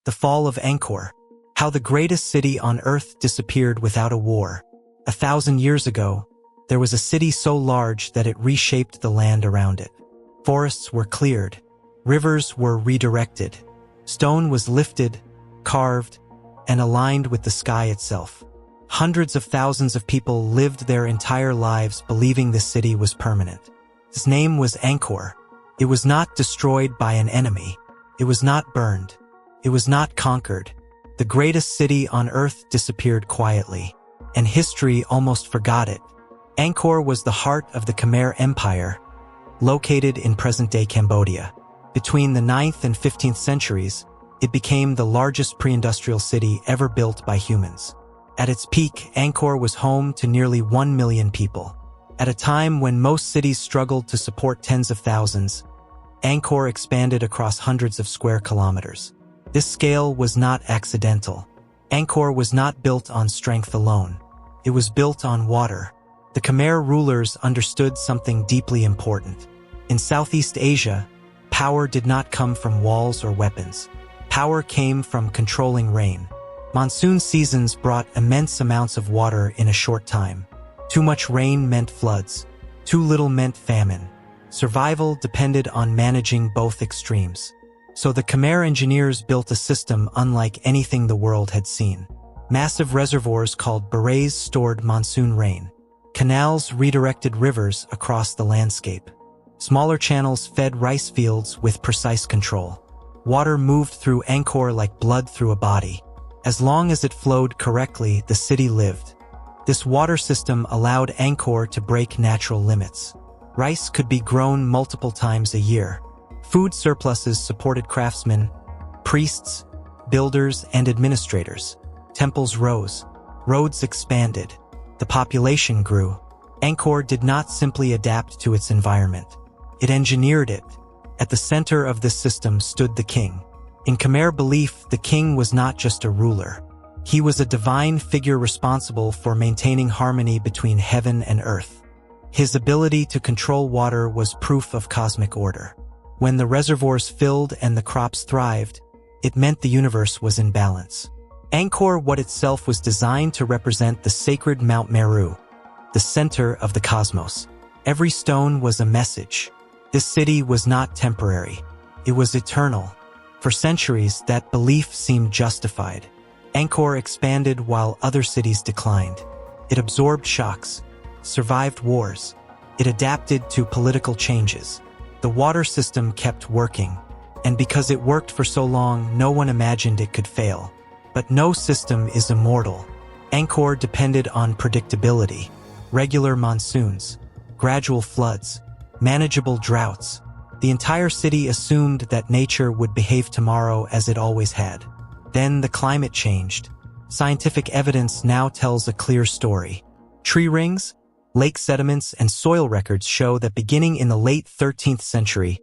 The fall of Angkor. How the greatest city on earth disappeared without a war. 1,000 years ago, there was a city so large that it reshaped the land around it. Forests were cleared. Rivers were redirected. Stone was lifted, carved, and aligned with the sky itself. Hundreds of thousands of people lived their entire lives believing this city was permanent. Its name was Angkor. It was not destroyed by an enemy. It was not burned. It was not conquered. The greatest city on earth disappeared quietly, and history almost forgot it. Angkor was the heart of the Khmer Empire, located in present-day Cambodia. Between the 9th and 15th centuries, it became the largest pre-industrial city ever built by humans. At its peak, Angkor was home to nearly 1 million people. At a time when most cities struggled to support tens of thousands, Angkor expanded across hundreds of square kilometers. This scale was not accidental. Angkor was not built on strength alone. It was built on water. The Khmer rulers understood something deeply important. In Southeast Asia, power did not come from walls or weapons. Power came from controlling rain. Monsoon seasons brought immense amounts of water in a short time. Too much rain meant floods. Too little meant famine. Survival depended on managing both extremes. So the Khmer engineers built a system unlike anything the world had seen. Massive reservoirs called barays stored monsoon rain. Canals redirected rivers across the landscape. Smaller channels fed rice fields with precise control. Water moved through Angkor like blood through a body. As long as it flowed correctly, the city lived. This water system allowed Angkor to break natural limits. Rice could be grown multiple times a year. Food surpluses supported craftsmen, priests, builders, and administrators. Temples rose. Roads expanded. The population grew. Angkor did not simply adapt to its environment. It engineered it. At the center of this system stood the king. In Khmer belief, the king was not just a ruler. He was a divine figure responsible for maintaining harmony between heaven and earth. His ability to control water was proof of cosmic order. When the reservoirs filled and the crops thrived, it meant the universe was in balance. Angkor Wat itself was designed to represent the sacred Mount Meru, the center of the cosmos. Every stone was a message. This city was not temporary. It was eternal. For centuries, that belief seemed justified. Angkor expanded while other cities declined. It absorbed shocks, survived wars. It adapted to political changes. The water system kept working, and because it worked for so long, no one imagined it could fail. But no system is immortal. Angkor depended on predictability, regular monsoons, gradual floods, manageable droughts. The entire city assumed that nature would behave tomorrow as it always had. Then the climate changed. Scientific evidence now tells a clear story. Tree rings, lake sediments, and soil records show that beginning in the late 13th century,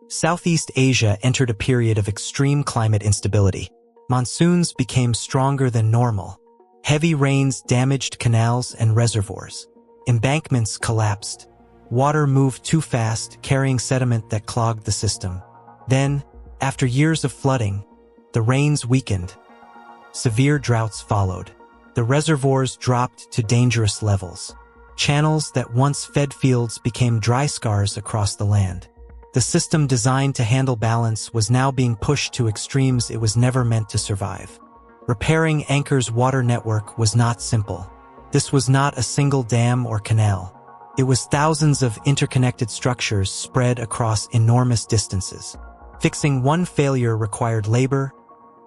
Southeast Asia entered a period of extreme climate instability. Monsoons became stronger than normal. Heavy rains damaged canals and reservoirs. Embankments collapsed. Water moved too fast, carrying sediment that clogged the system. Then, after years of flooding, the rains weakened. Severe droughts followed. The reservoirs dropped to dangerous levels. Channels that once fed fields became dry scars across the land. The system designed to handle balance was now being pushed to extremes it was never meant to survive. Repairing Angkor's water network was not simple. This was not a single dam or canal. It was thousands of interconnected structures spread across enormous distances. Fixing one failure required labor,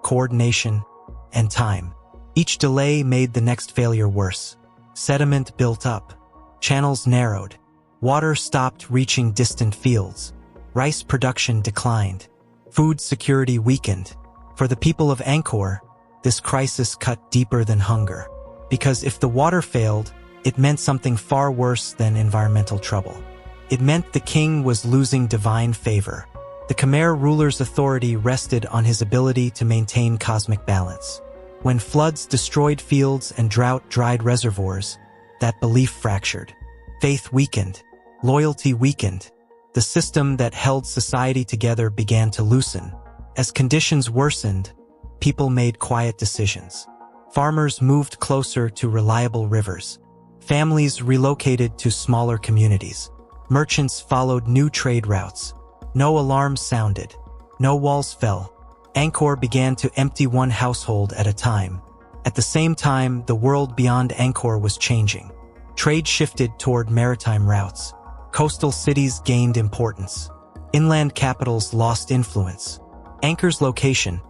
coordination, and time. Each delay made the next failure worse. Sediment built up. Channels narrowed. Water stopped reaching distant fields. Rice production declined. Food security weakened. For the people of Angkor, this crisis cut deeper than hunger. Because if the water failed, it meant something far worse than environmental trouble. It meant the king was losing divine favor. The Khmer ruler's authority rested on his ability to maintain cosmic balance. When floods destroyed fields and drought dried reservoirs, that belief fractured. Faith weakened. Loyalty weakened. The system that held society together began to loosen. As conditions worsened, people made quiet decisions. Farmers moved closer to reliable rivers. Families relocated to smaller communities. Merchants followed new trade routes. No alarms sounded. No walls fell. Angkor began to empty one household at a time. At the same time, the world beyond Angkor was changing. Trade shifted toward maritime routes. Coastal cities gained importance. Inland capitals lost influence. Angkor's location,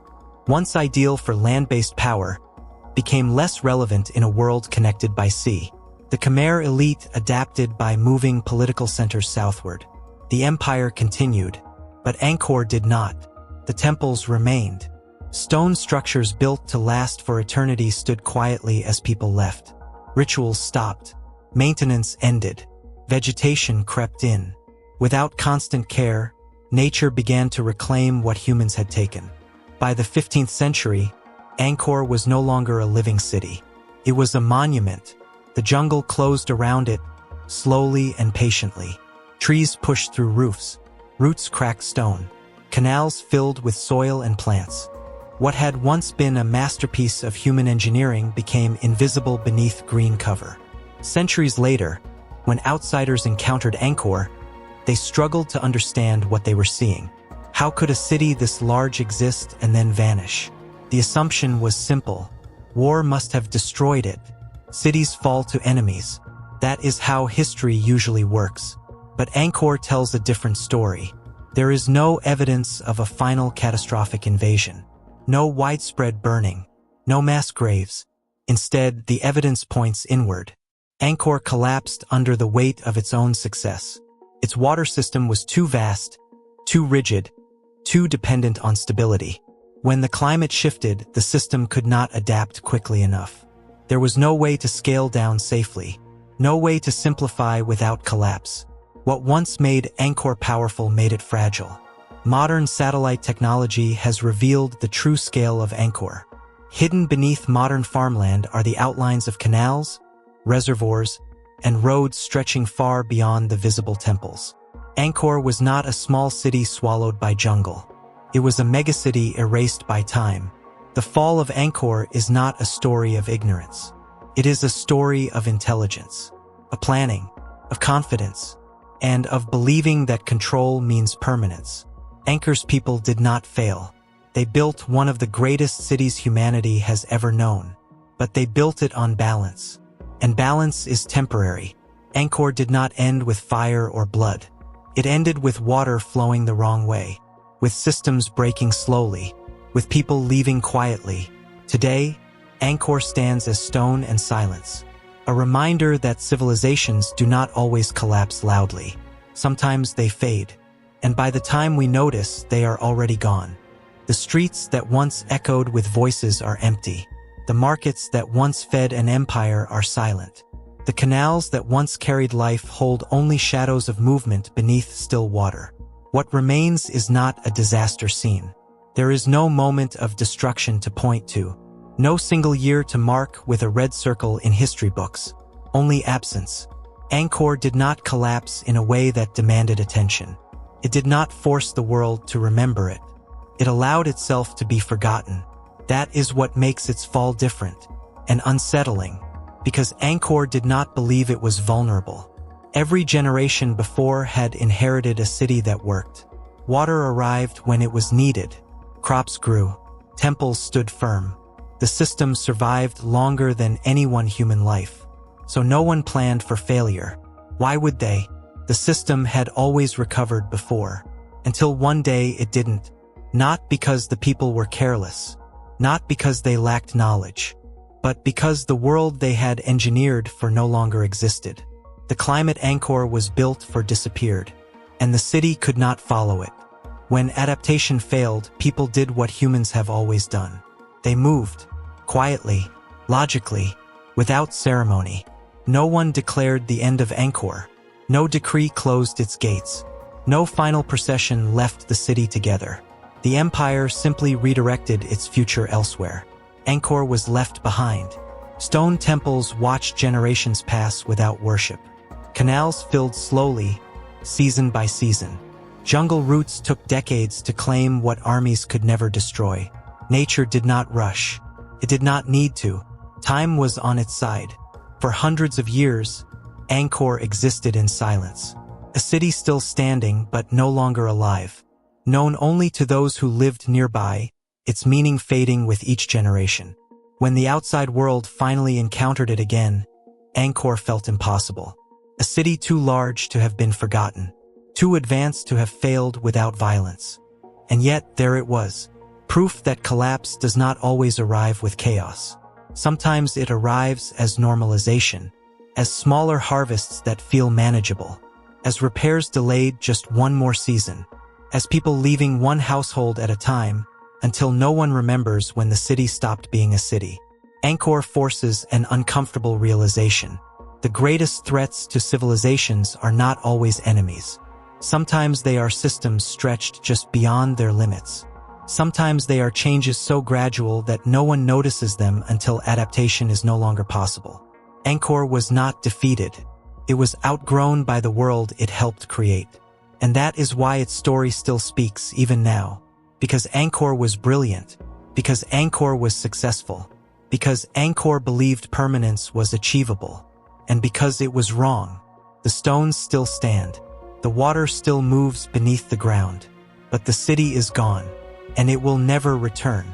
once ideal for land-based power, became less relevant in a world connected by sea. The Khmer elite adapted by moving political centers southward. The empire continued, but Angkor did not. The temples remained. Stone structures built to last for eternity stood quietly as people left. Rituals stopped. Maintenance ended. Vegetation crept in. Without constant care, nature began to reclaim what humans had taken. By the 15th century, Angkor was no longer a living city. It was a monument. The jungle closed around it, slowly and patiently. Trees pushed through roofs. Roots cracked stone. Canals filled with soil and plants. What had once been a masterpiece of human engineering became invisible beneath green cover. Centuries later, when outsiders encountered Angkor, they struggled to understand what they were seeing. How could a city this large exist and then vanish? The assumption was simple. War must have destroyed it. Cities fall to enemies. That is how history usually works. But Angkor tells a different story. There is no evidence of a final catastrophic invasion. No widespread burning. No mass graves. Instead, the evidence points inward. Angkor collapsed under the weight of its own success. Its water system was too vast, too rigid, too dependent on stability. When the climate shifted, the system could not adapt quickly enough. There was no way to scale down safely, no way to simplify without collapse. What once made Angkor powerful made it fragile. Modern satellite technology has revealed the true scale of Angkor. Hidden beneath modern farmland are the outlines of canals, reservoirs, and roads stretching far beyond the visible temples. Angkor was not a small city swallowed by jungle. It was a megacity erased by time. The fall of Angkor is not a story of ignorance. It is a story of intelligence, of planning, of confidence, and of believing that control means permanence. Angkor's people did not fail. They built one of the greatest cities humanity has ever known. But they built it on balance. And balance is temporary. Angkor did not end with fire or blood. It ended with water flowing the wrong way, with systems breaking slowly, with people leaving quietly. Today, Angkor stands as stone and silence, a reminder that civilizations do not always collapse loudly. Sometimes they fade, and by the time we notice, they are already gone. The streets that once echoed with voices are empty. The markets that once fed an empire are silent. The canals that once carried life hold only shadows of movement beneath still water. What remains is not a disaster scene. There is no moment of destruction to point to. No single year to mark with a red circle in history books. Only absence. Angkor did not collapse in a way that demanded attention. It did not force the world to remember it. It allowed itself to be forgotten. That is what makes its fall different and unsettling, because Angkor did not believe it was vulnerable. Every generation before had inherited a city that worked. Water arrived when it was needed. Crops grew. Temples stood firm. The system survived longer than any one human life. So no one planned for failure. Why would they? The system had always recovered before. Until one day it didn't. Not because the people were careless. Not because they lacked knowledge. But because the world they had engineered for no longer existed. The climate Angkor was built for disappeared. And the city could not follow it. When adaptation failed, people did what humans have always done. They moved. Quietly. Logically. Without ceremony. No one declared the end of Angkor. No decree closed its gates. No final procession left the city together. The empire simply redirected its future elsewhere. Angkor was left behind. Stone temples watched generations pass without worship. Canals filled slowly, season by season. Jungle roots took decades to claim what armies could never destroy. Nature did not rush. It did not need to. Time was on its side. For hundreds of years, Angkor existed in silence. A city still standing, but no longer alive. Known only to those who lived nearby, its meaning fading with each generation. When the outside world finally encountered it again, Angkor felt impossible. A city too large to have been forgotten, too advanced to have failed without violence. And yet, there it was, proof that collapse does not always arrive with chaos. Sometimes it arrives as normalization, as smaller harvests that feel manageable, as repairs delayed just one more season, as people leaving one household at a time, until no one remembers when the city stopped being a city. Angkor forces an uncomfortable realization. The greatest threats to civilizations are not always enemies. Sometimes they are systems stretched just beyond their limits. Sometimes they are changes so gradual that no one notices them until adaptation is no longer possible. Angkor was not defeated. It was outgrown by the world it helped create. And that is why its story still speaks even now. Because Angkor was brilliant. Because Angkor was successful. Because Angkor believed permanence was achievable. And because it was wrong. The stones still stand. The water still moves beneath the ground. But the city is gone. And it will never return.